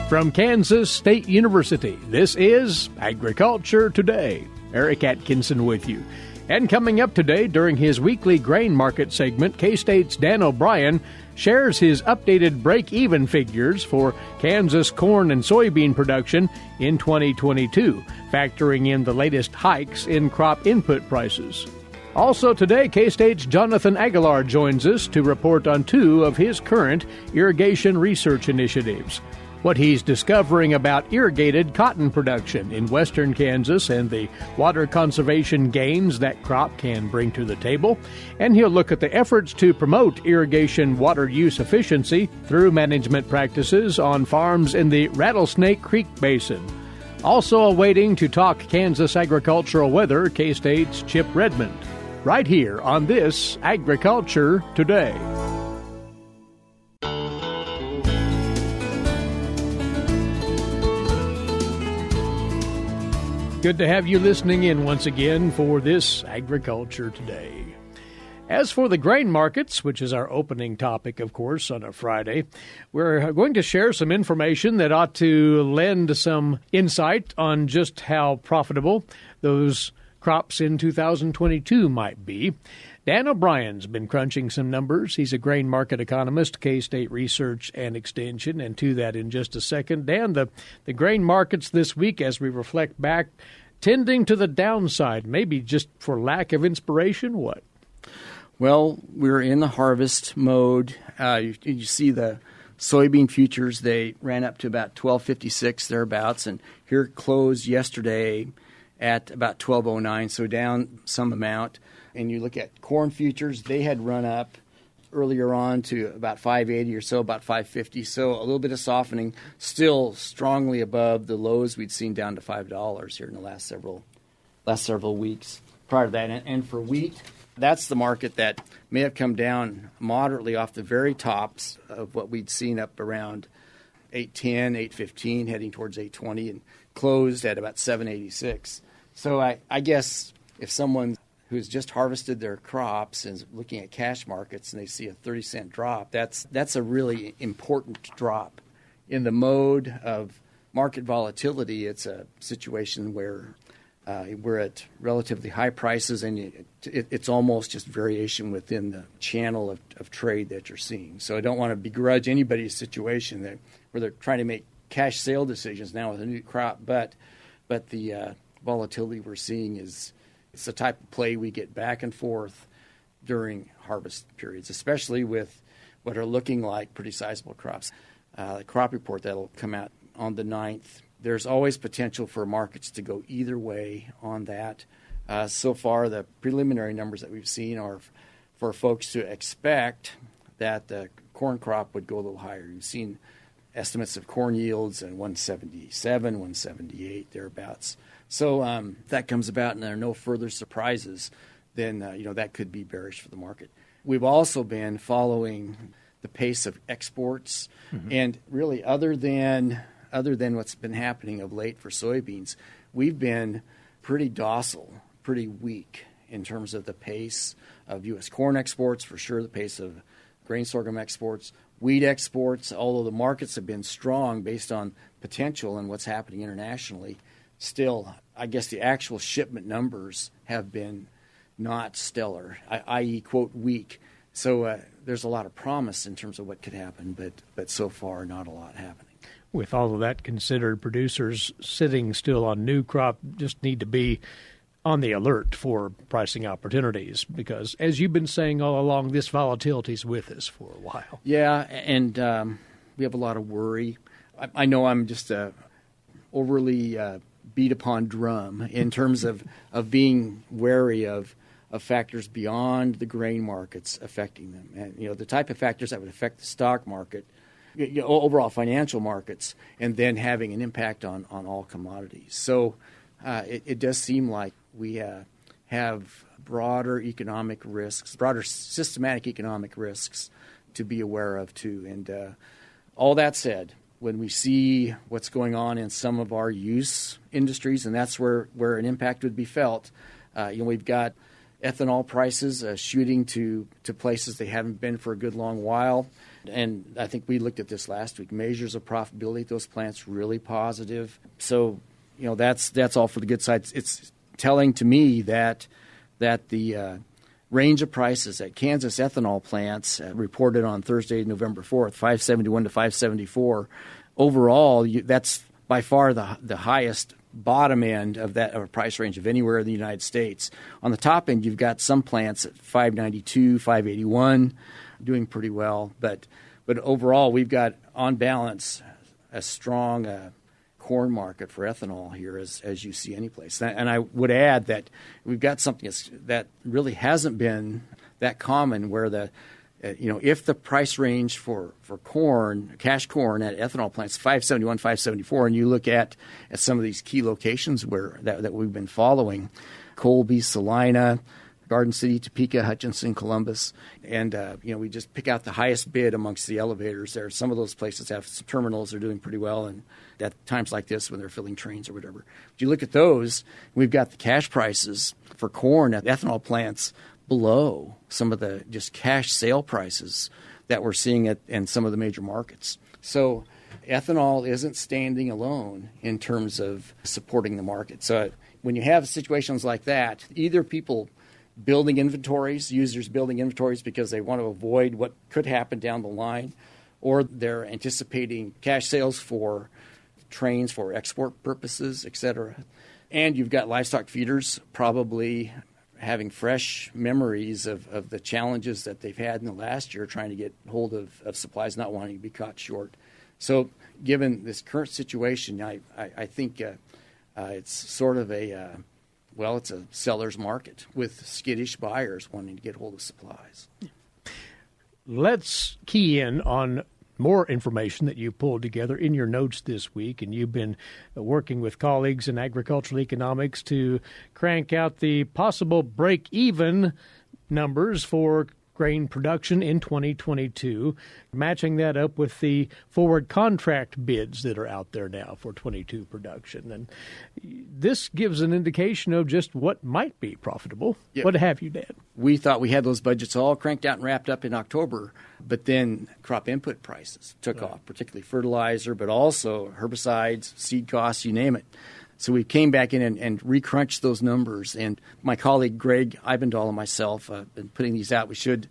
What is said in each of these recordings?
From Kansas State University, this is Agriculture Today. Eric Atkinson with you. And coming up today during his weekly grain market segment, K-State's Dan O'Brien shares his updated break-even figures for Kansas corn and soybean production in 2022, factoring in the latest hikes in crop input prices. Also today, K-State's Jonathan Aguilar joins us to report on two of his current irrigation research initiatives. What he's discovering about irrigated cotton production in western Kansas and the water conservation gains that crop can bring to the table. And he'll look at the efforts to promote irrigation water use efficiency through management practices on farms in the Rattlesnake Creek basin. Also awaiting to talk Kansas agricultural weather, K-State's Chip Redmond. Right here on this Agriculture Today. Good to have you listening in once again for this Agriculture Today. As for the grain markets, which is our opening topic, of course, on a Friday, we're going to share some information that ought to lend some insight on just how profitable those crops in 2022 might be. Dan O'Brien's been crunching some numbers. He's a grain market economist, K-State Research and Extension, and to that in just a second. Dan, the grain markets this week, as we reflect back, tending to the downside, maybe just for lack of inspiration, what? Well, we're in the harvest mode. You see the soybean futures, they ran up to about $12.56 thereabouts, and here it closed yesterday at about $12.09, so down some amount. And you look at corn futures, they had run up earlier on to about $5.80 or so, about $5.50. So a little bit of softening, still strongly above the lows we'd seen down to $5 here in the last several weeks prior to that. And for wheat, that's the market that may have come down moderately off the very tops of what we'd seen up around $8.10, $8.15, heading towards $8.20, and closed at about $7.86. So I guess if someone who's just harvested their crops and is looking at cash markets and they see a 30-cent drop, that's a really important drop. In the mode of market volatility, it's a situation where we're at relatively high prices, and it's almost just variation within the channel of trade that you're seeing. So I don't want to begrudge anybody's situation where they're trying to make cash sale decisions now with a new crop, but the volatility we're seeing it's the type of play we get back and forth during harvest periods, especially with what are looking like pretty sizable crops. The crop report that'll come out on the 9th, there's always potential for markets to go either way on that. So far, the preliminary numbers that we've seen are for folks to expect that the corn crop would go a little higher. You've seen estimates of corn yields at 177, 178, thereabouts. So that comes about and there are no further surprises, then that could be bearish for the market. We've also been following the pace of exports, and really other than what's been happening of late for soybeans, we've been pretty docile, pretty weak in terms of the pace of U.S. corn exports, for sure, the pace of grain sorghum exports, wheat exports, although the markets have been strong based on potential and what's happening internationally. Still, I guess the actual shipment numbers have been not stellar, i.e., quote, weak. So there's a lot of promise in terms of what could happen, but so far not a lot happening. With all of that considered, producers sitting still on new crop just need to be on the alert for pricing opportunities because, as you've been saying all along, this volatility is with us for a while. Yeah, and we have a lot of worry. I know I'm just overly beat upon drum in terms of being wary of factors beyond the grain markets affecting them. And, the type of factors that would affect the stock market, overall financial markets, and then having an impact on all commodities. So it does seem like we have broader economic risks, broader systematic economic risks to be aware of too. And all that said, when we see what's going on in some of our use industries, and that's where an impact would be felt, we've got ethanol prices shooting to places they haven't been for a good long while. And I think we looked at this last week. Measures of profitability at those plants really positive. So, that's all for the good side. It's telling to me that the range of prices at Kansas ethanol plants reported on Thursday, November 4th, 571 to 574. Overall, that's by far the highest bottom end of that price range of anywhere in the United States. On the top end, you've got some plants at 592, 581, doing pretty well. But overall, we've got, on balance, a strong corn market for ethanol here as you see any place. And I would add that we've got something that really hasn't been that common, where if the price range for corn, cash corn at ethanol plants, 571, 574, and you look at some of these key locations that we've been following, Colby, Salina, Garden City, Topeka, Hutchinson, Columbus, and we just pick out the highest bid amongst the elevators there. Some of those places have some terminals that are doing pretty well, and at times like this when they're filling trains or whatever. But you look at those, we've got the cash prices for corn at ethanol plants below some of the just cash sale prices that we're seeing in some of the major markets. So ethanol isn't standing alone in terms of supporting the market. So when you have situations like that, either people building inventories, users building inventories because they want to avoid what could happen down the line, or they're anticipating cash sales for trains for export purposes, et cetera. And you've got livestock feeders probably having fresh memories of the challenges that they've had in the last year trying to get hold of supplies, not wanting to be caught short. So given this current situation, I think it's sort of it's a seller's market with skittish buyers wanting to get hold of supplies. Let's key in on more information that you pulled together in your notes this week, and you've been working with colleagues in agricultural economics to crank out the possible break-even numbers for grain production in 2022, matching that up with the forward contract bids that are out there now for 22 production. And this gives an indication of just what might be profitable. Yep. What have you, Dan? We thought we had those budgets all cranked out and wrapped up in October, but then crop input prices took off, particularly fertilizer, but also herbicides, seed costs, you name it. So we came back in and recrunched those numbers. And my colleague Greg Eibendahl and myself have been putting these out. We should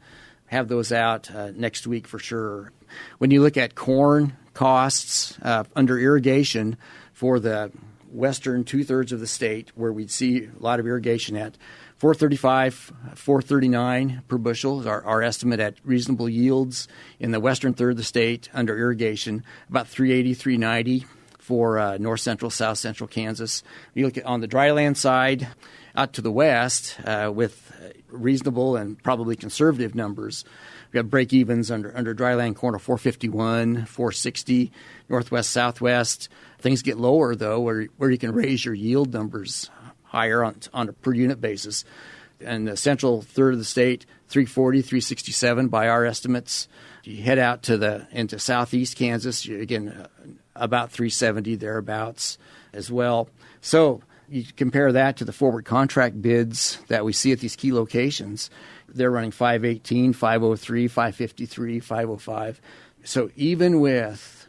have those out next week for sure. When you look at corn costs under irrigation for the western two-thirds of the state, where we'd see a lot of irrigation at, $4.35, $4.39 per bushel is our estimate at reasonable yields in the western third of the state under irrigation, about $3.80, $3.90. For north central, south central Kansas. You look at on the dryland side, out to the west, with reasonable and probably conservative numbers. We've got break evens under dryland corn of $4.51, $4.60, northwest, southwest. Things get lower though, where you can raise your yield numbers higher on a per unit basis. And the central third of the state, $3.40, $3.67 by our estimates. You head out into southeast Kansas, again, about $3.70 thereabouts as well. So you compare that to the forward contract bids that we see at these key locations. They're running $5.18, $5.03, $5.53, $5.05. So even with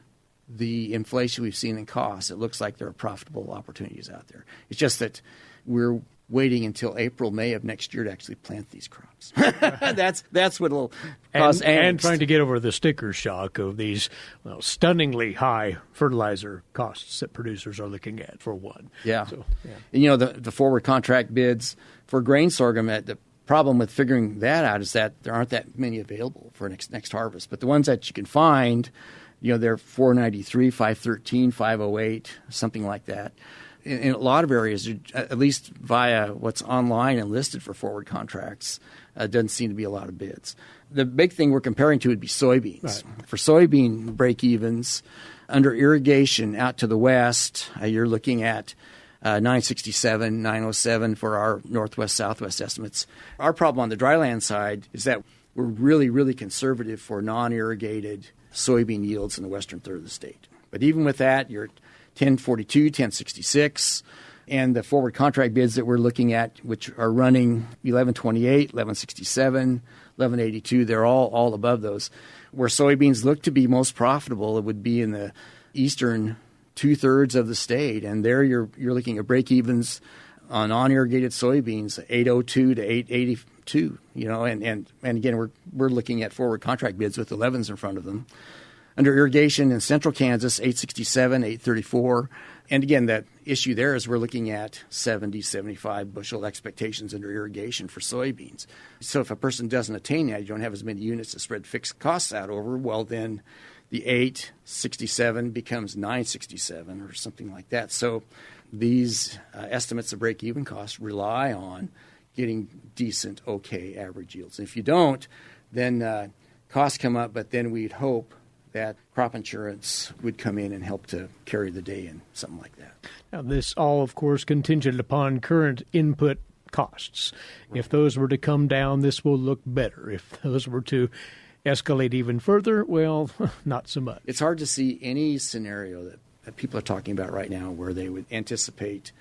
the inflation we've seen in costs, it looks like there are profitable opportunities out there. It's just that we're waiting until April, May of next year to actually plant these crops. That's what will cause angst. And trying to get over the sticker shock of these stunningly high fertilizer costs that producers are looking at, for one. Yeah. So, yeah. And, the forward contract bids for grain sorghum, the problem with figuring that out is that there aren't that many available for next harvest. But the ones that you can find, they're $4.93, $5.13, $5.08, something like that. In a lot of areas, at least via what's online and listed for forward contracts, doesn't seem to be a lot of bids. The big thing we're comparing to would be soybeans. Right. For soybean break-evens, under irrigation out to the west, you're looking at $9.67, $9.07 for our northwest, southwest estimates. Our problem on the dryland side is that we're really, really conservative for non-irrigated soybean yields in the western third of the state. But even with that, you're 10.42, 10.66, and the forward contract bids that we're looking at, which are running 11.28, 11.67, 11.82, they're all above those. Where soybeans look to be most profitable, it would be in the eastern 2/3 of the state, and there you're looking at break-evens on unirrigated soybeans, 802 to 882. And again, we're looking at forward contract bids with 11s in front of them. Under irrigation in central Kansas, 867, 834. And again, that issue there is we're looking at 70, 75 bushel expectations under irrigation for soybeans. So if a person doesn't attain that, you don't have as many units to spread fixed costs out over, well, then the 867 becomes 967 or something like that. So these estimates of break-even costs rely on getting decent, okay average yields. And if you don't, then costs come up, but then we'd hope that crop insurance would come in and help to carry the day in something like that. Now, this all, of course, contingent upon current input costs. Right. If those were to come down, this will look better. If those were to escalate even further, well, not so much. It's hard to see any scenario that people are talking about right now where they would anticipate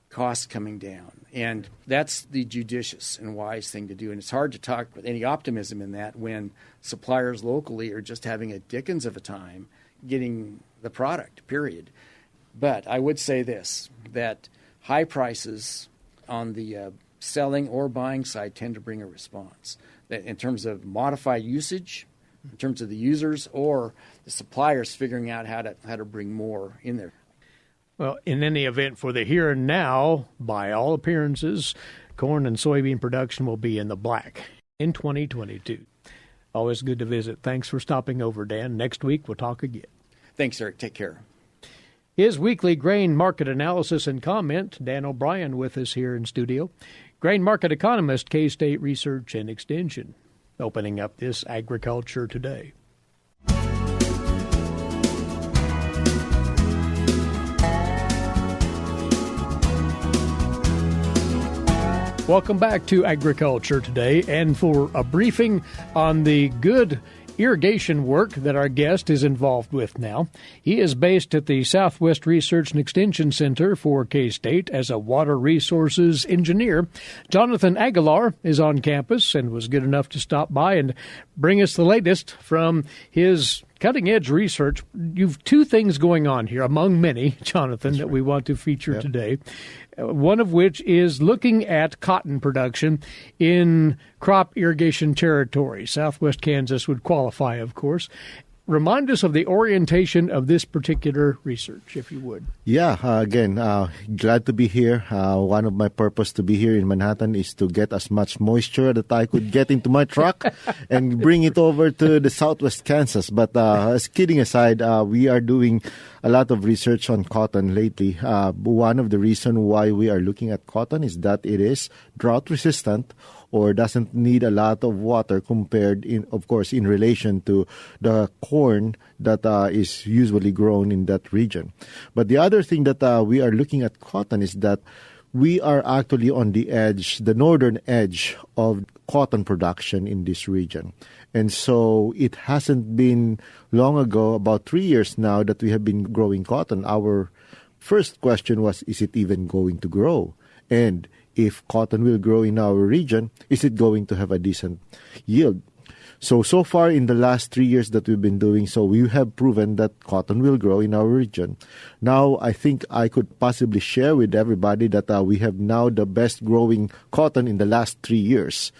costs coming down. And that's the judicious and wise thing to do. And it's hard to talk with any optimism in that when suppliers locally are just having a dickens of a time getting the product, period. But I would say this, that high prices on the selling or buying side tend to bring a response. That in terms of modified usage, in terms of the users, or the suppliers figuring out how to bring more in there. Well, in any event, for the here and now, by all appearances, corn and soybean production will be in the black in 2022. Always good to visit. Thanks for stopping over, Dan. Next week, we'll talk again. Thanks, Eric. Take care. His weekly grain market analysis and comment, Dan O'Brien with us here in studio. Grain market economist, K-State Research and Extension, opening up this Agriculture Today. Welcome back to Agriculture Today, and for a briefing on the good irrigation work that our guest is involved with now. He is based at the Southwest Research and Extension Center for K-State as a water resources engineer. Jonathan Aguilar is on campus and was good enough to stop by and bring us the latest from his cutting-edge research. You've two things going on here, among many, Jonathan, That's that right. we want to feature today. One of which is looking at cotton production in crop irrigation territory. Southwest Kansas would qualify, of course. Remind us of the orientation of this particular research, if you would. Yeah, again, glad to be here. One of my purpose to be here in Manhattan is to get as much moisture that I could get into my truck and bring it over to the Southwest Kansas. But as kidding aside, we are doing a lot of research on cotton lately. One of the reasons why we are looking at cotton is that it is drought resistant or doesn't need a lot of water compared, in relation to the corn that is usually grown in that region. But the other thing that we are looking at cotton is that we are actually on the edge, the northern edge of cotton production in this region. And so it hasn't been long ago, about 3 years now, that we have been growing cotton. Our first question was, is it even going to grow? And if cotton will grow in our region, is it going to have a decent yield? So far in the last 3 years that we've been doing so, we have proven that cotton will grow in our region. Now, I think I could possibly share with everybody that we have now the best growing cotton in the last 3 years.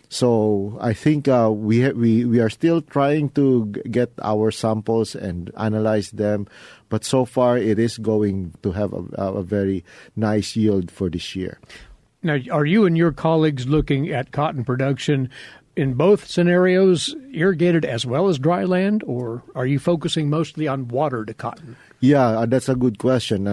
So I think we are still trying to get our samples and analyze them, but so far it is going to have a very nice yield for this year. Now, are you and your colleagues looking at cotton production in both scenarios, irrigated as well as dry land, or are you focusing mostly on watered cotton? Yeah, that's a good question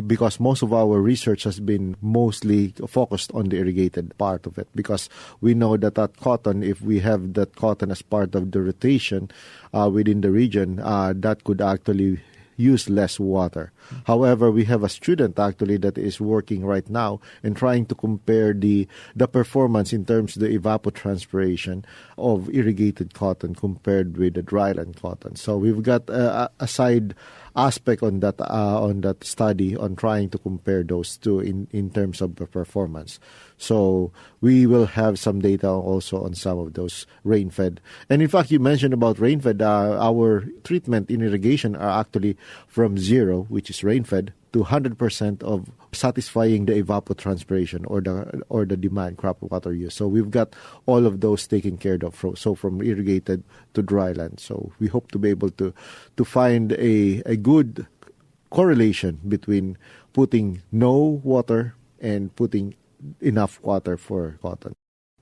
because most of our research has been mostly focused on the irrigated part of it, because we know that cotton, if we have that cotton as part of the rotation within the region, that could actually use less water. However, we have a student actually that is working right now and trying to compare the performance in terms of the evapotranspiration of irrigated cotton compared with the dryland cotton. So we've got a side aspect on that study on trying to compare those two in terms of the performance. So we will have some data also on some of those rain-fed. And in fact, you mentioned about rain-fed. Our treatment in irrigation are actually from 0, which is rain-fed, to 100% of satisfying the evapotranspiration or the demand crop water use. So we've got all of those taken care of. So from irrigated to dryland. So we hope to be able to find a good correlation between putting no water and putting enough water for cotton.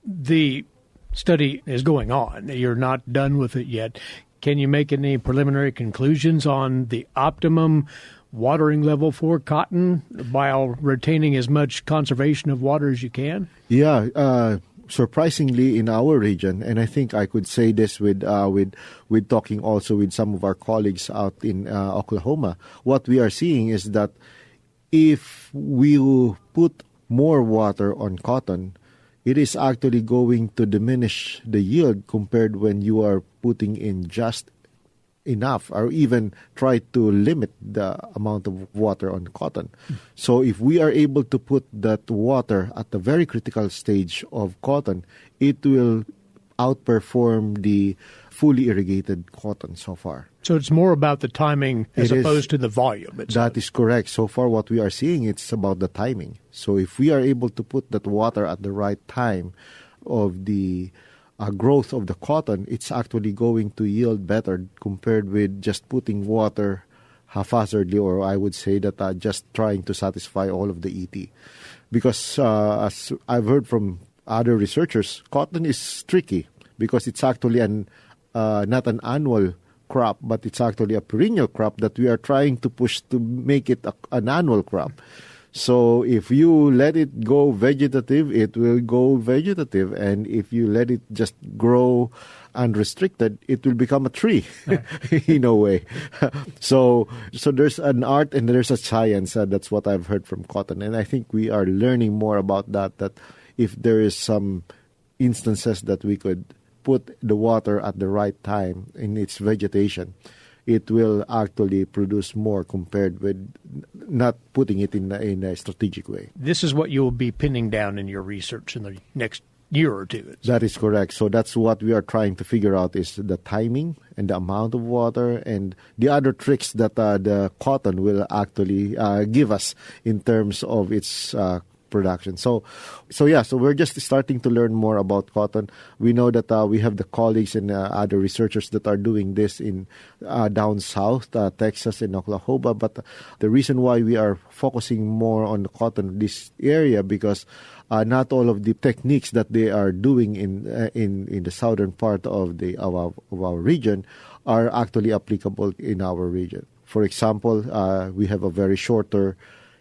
The study is going on. You're not done with it yet. Can you make any preliminary conclusions on the optimum watering level for cotton while retaining as much conservation of water as you can? Yeah, surprisingly in our region, and I think I could say this with talking also with some of our colleagues out in Oklahoma, what we are seeing is that if we put more water on cotton, it is actually going to diminish the yield compared when you are putting in just enough or even try to limit the amount of water on cotton. So if we are able to put that water at the very critical stage of cotton, it will outperform the fully irrigated cotton so far. So it's more about the timing as opposed to the volume. That is correct. So far what we are seeing, it's about the timing. So if we are able to put that water at the right time of the growth of the cotton, it's actually going to yield better compared with just putting water haphazardly, or I would say that just trying to satisfy all of the ET. Because as I've heard from other researchers, cotton is tricky because it's actually not an annual crop, but it's actually a perennial crop that we are trying to push to make it an annual crop. So if you let it go vegetative, it will go vegetative. And if you let it just grow unrestricted, it will become a tree in a way. So there's an art and there's a science. That's what I've heard from cotton. And I think we are learning more about that if there is some instances that we could put the water at the right time in its vegetation, it will actually produce more compared with not putting it in a strategic way. This is what you'll be pinning down in your research in the next year or two. That is correct. So that's what we are trying to figure out is the timing and the amount of water and the other tricks that the cotton will actually give us in terms of its production. So we're just starting to learn more about cotton. We know that we have the colleagues and other researchers that are doing this in down south, Texas and Oklahoma. But the reason why we are focusing more on the cotton this area because not all of the techniques that they are doing in the southern part of our region are actually applicable in our region. For example, we have a very shorter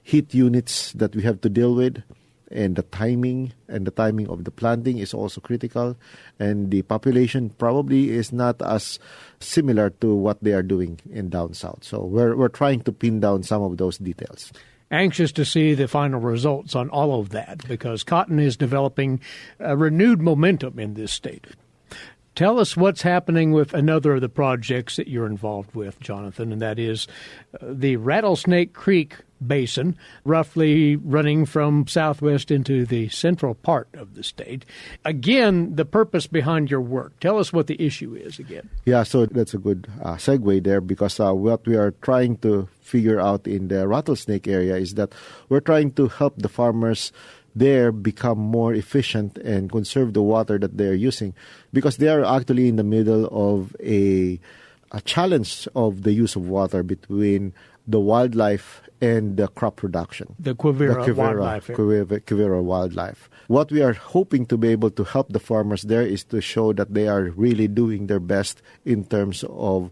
heat units that we have to deal with, and the timing of the planting is also critical, and the population probably is not as similar to what they are doing in down south. So we're trying to pin down some of those details. Anxious to see the final results on all of that because cotton is developing a renewed momentum in this state. Tell us what's happening with another of the projects that you're involved with, Jonathan, and that is the Rattlesnake Creek basin, roughly running from southwest into the central part of the state. Again, the purpose behind your work. Tell us what the issue is again. Yeah, so that's a good segue there because what we are trying to figure out in the Rattlesnake area is that we're trying to help the farmers there become more efficient and conserve the water that they're using because they are actually in the middle of a challenge of the use of water between the wildlife and the crop production. The Quivira wildlife. What we are hoping to be able to help the farmers there is to show that they are really doing their best in terms of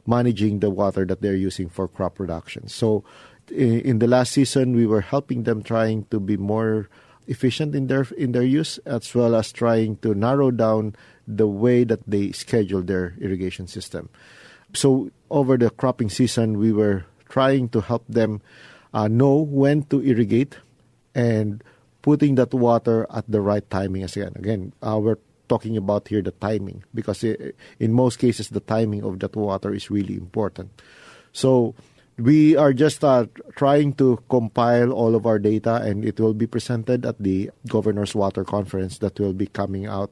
managing the water that they're using for crop production. So in the last season, we were helping them trying to be more efficient in their use, as well as trying to narrow down the way that they schedule their irrigation system. So over the cropping season, we were trying to help them know when to irrigate and putting that water at the right timing. Again, we're talking about here the timing, because in most cases the timing of that water is really important. So we are just trying to compile all of our data, and it will be presented at the Governor's Water Conference that will be coming out,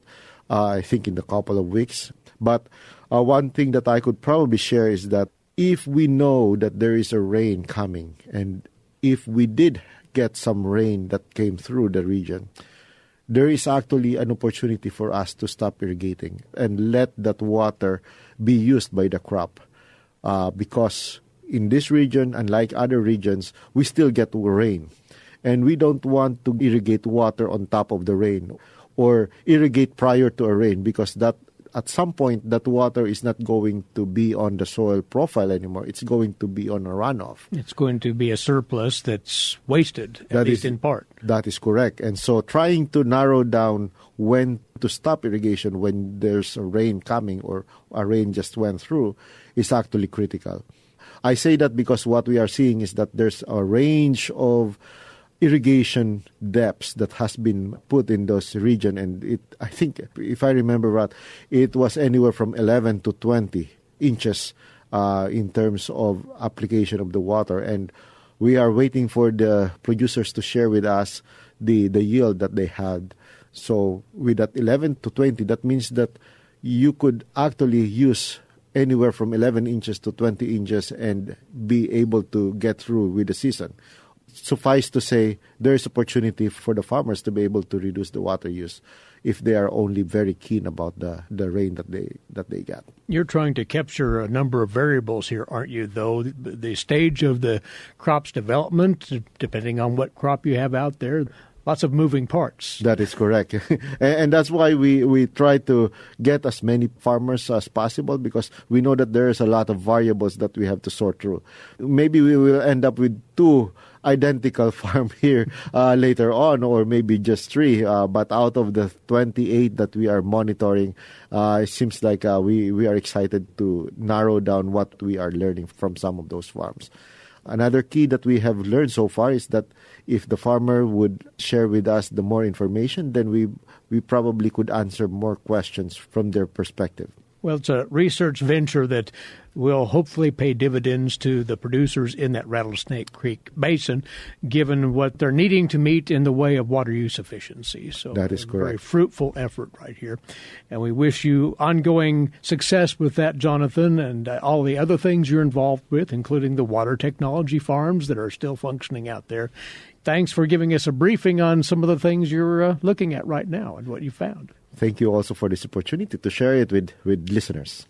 I think, in a couple of weeks. But one thing that I could probably share is that if we know that there is a rain coming, and if we did get some rain that came through the region, there is actually an opportunity for us to stop irrigating and let that water be used by the crop. Because in this region, unlike other regions, we still get rain. And we don't want to irrigate water on top of the rain or irrigate prior to a rain, because that at some point that water is not going to be on the soil profile anymore. It's going to be on a runoff. It's going to be a surplus that's wasted, at least in part. That is correct. And so trying to narrow down when to stop irrigation when there's a rain coming or a rain just went through is actually critical. I say that because what we are seeing is that there's a range of irrigation depths that has been put in those region, and I think, if I remember right, it was anywhere from 11 to 20 inches in terms of application of the water, and we are waiting for the producers to share with us the yield that they had. So with that 11 to 20, that means that you could actually use anywhere from 11 inches to 20 inches and be able to get through with the season. Suffice to say, there is opportunity for the farmers to be able to reduce the water use if they are only very keen about the rain that they get. You're trying to capture a number of variables here, aren't you, though? The stage of the crop's development, depending on what crop you have out there, lots of moving parts. That is correct. And that's why we try to get as many farmers as possible, because we know that there is a lot of variables that we have to sort through. Maybe we will end up with 2 identical farm here later on, or maybe just 3. But out of the 28 that we are monitoring, it seems like we are excited to narrow down what we are learning from some of those farms. Another key that we have learned so far is that if the farmer would share with us the more information, then we probably could answer more questions from their perspective. Well, it's a research venture that will hopefully pay dividends to the producers in that Rattlesnake Creek basin, given what they're needing to meet in the way of water use efficiency. So that is correct. Very fruitful effort right here. And we wish you ongoing success with that, Jonathan, and all the other things you're involved with, including the water technology farms that are still functioning out there. Thanks for giving us a briefing on some of the things you're looking at right now and what you found. Thank you also for this opportunity to share it with listeners.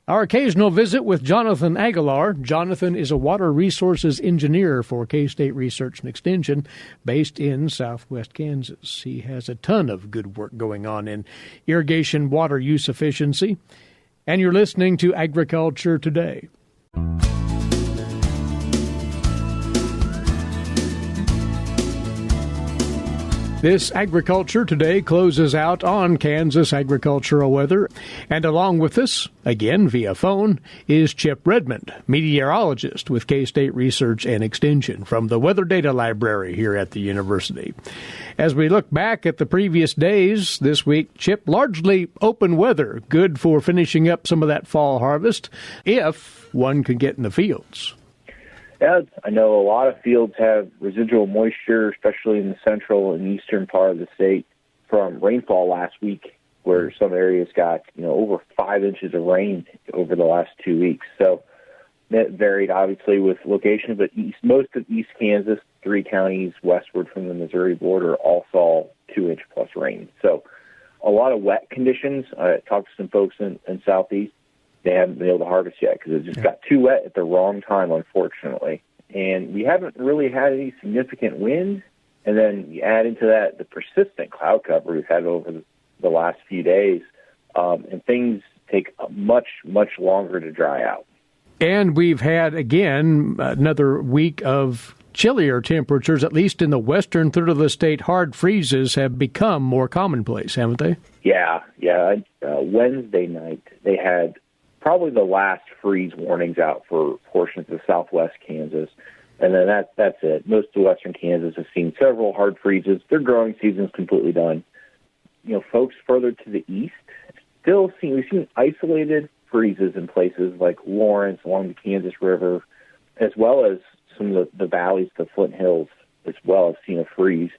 Our occasional visit with Jonathan Aguilar. Jonathan is a water resources engineer for K-State Research and Extension based in southwest Kansas. He has a ton of good work going on in irrigation water use efficiency. And you're listening to Agriculture Today. This Agriculture Today closes out on Kansas agricultural weather. And along with us, again via phone, is Chip Redmond, meteorologist with K-State Research and Extension from the Weather Data Library here at the university. As we look back at the previous days this week, Chip, largely open weather, good for finishing up some of that fall harvest, if one could get in the fields. Yeah, I know a lot of fields have residual moisture, especially in the central and eastern part of the state, from rainfall last week, where some areas got over 5 inches of rain over the last 2 weeks. So that varied obviously with location, but most of East Kansas, 3 counties westward from the Missouri border, all saw 2-inch plus rain. So a lot of wet conditions. I talked to some folks in Southeast. They haven't been able to harvest yet because it just got too wet at the wrong time, unfortunately. And we haven't really had any significant wind. And then you add into that the persistent cloud cover we've had over the last few days, and things take much, much longer to dry out. And we've had, again, another week of chillier temperatures, at least in the western third of the state, hard freezes have become more commonplace, haven't they? Yeah. Wednesday night, they had probably the last freeze warnings out for portions of southwest Kansas. And then that's it. Most of western Kansas have seen several hard freezes. Their growing season's completely done. Folks further to the east we've seen isolated freezes in places like Lawrence, along the Kansas River, as well as some of the valleys, the Flint Hills, as well, have seen a freeze.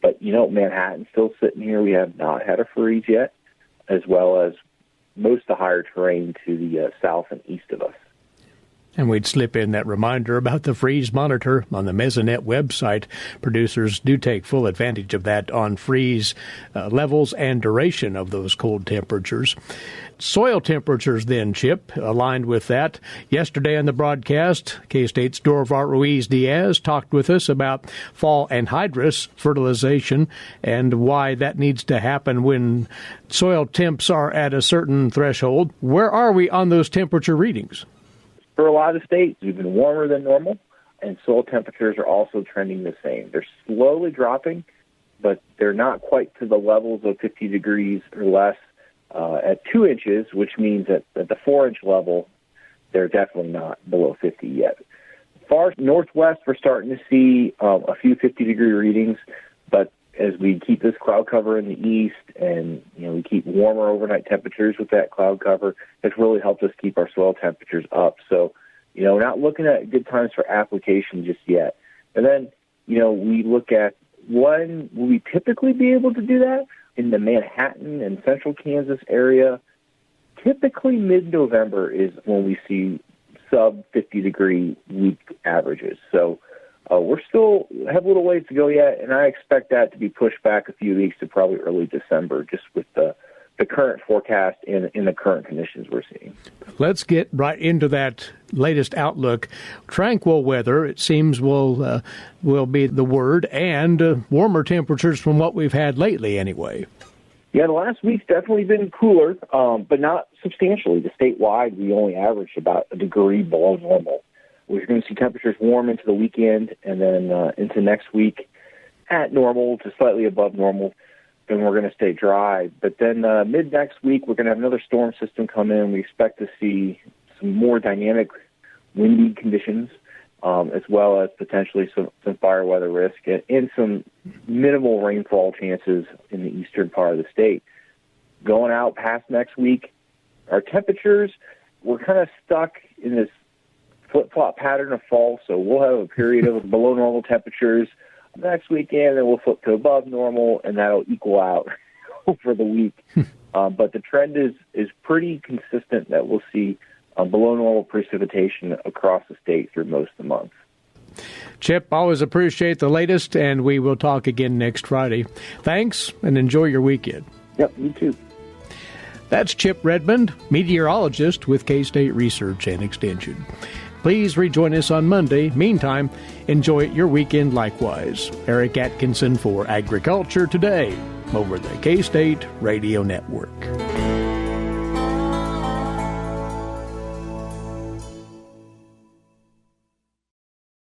But, Manhattan's still sitting here. We have not had a freeze yet, as well as most of the higher terrain to the south and east of us. And we'd slip in that reminder about the freeze monitor on the Mesonet website. Producers do take full advantage of that on freeze levels and duration of those cold temperatures. Soil temperatures then, Chip, aligned with that. Yesterday on the broadcast, K-State's Dorvar Ruiz-Diaz talked with us about fall anhydrous fertilization and why that needs to happen when soil temps are at a certain threshold. Where are we on those temperature readings? For a lot of states, we've been warmer than normal, and soil temperatures are also trending the same. They're slowly dropping, but they're not quite to the levels of 50 degrees or less at 2 inches, which means that at the 4-inch level, they're definitely not below 50 yet. Far northwest, we're starting to see a few 50-degree readings, but as we keep this cloud cover in the east and, we keep warmer overnight temperatures with that cloud cover, it's really helped us keep our soil temperatures up. So, we're not looking at good times for application just yet. And then, we look at when will we typically be able to do that? In the Manhattan and central Kansas area, typically mid-November is when we see sub-50-degree week averages. So we're still have a little ways to go yet, and I expect that to be pushed back a few weeks to probably early December, just with the current forecast and in the current conditions we're seeing. Let's get right into that latest outlook. Tranquil weather, it seems, will be the word, and warmer temperatures from what we've had lately anyway. Yeah, the last week's definitely been cooler, but not substantially. Statewide, we only averaged about a degree below normal. We're going to see temperatures warm into the weekend and then into next week at normal to slightly above normal. Then we're going to stay dry. But then mid-next week, we're going to have another storm system come in. We expect to see some more dynamic windy conditions, as well as potentially some fire weather risk and some minimal rainfall chances in the eastern part of the state. Going out past next week, our temperatures, we're kind of stuck in this flip-flop pattern of fall, so we'll have a period of below normal temperatures next weekend, then we'll flip to above normal, and that'll equal out over the week. But the trend is pretty consistent that we'll see below normal precipitation across the state through most of the month. Chip, always appreciate the latest, and we will talk again next Friday. Thanks, and enjoy your weekend. Yep, you too. That's Chip Redmond, meteorologist with K-State Research and Extension. Please rejoin us on Monday. Meantime, enjoy your weekend likewise. Eric Atkinson for Agriculture Today over the K-State Radio Network.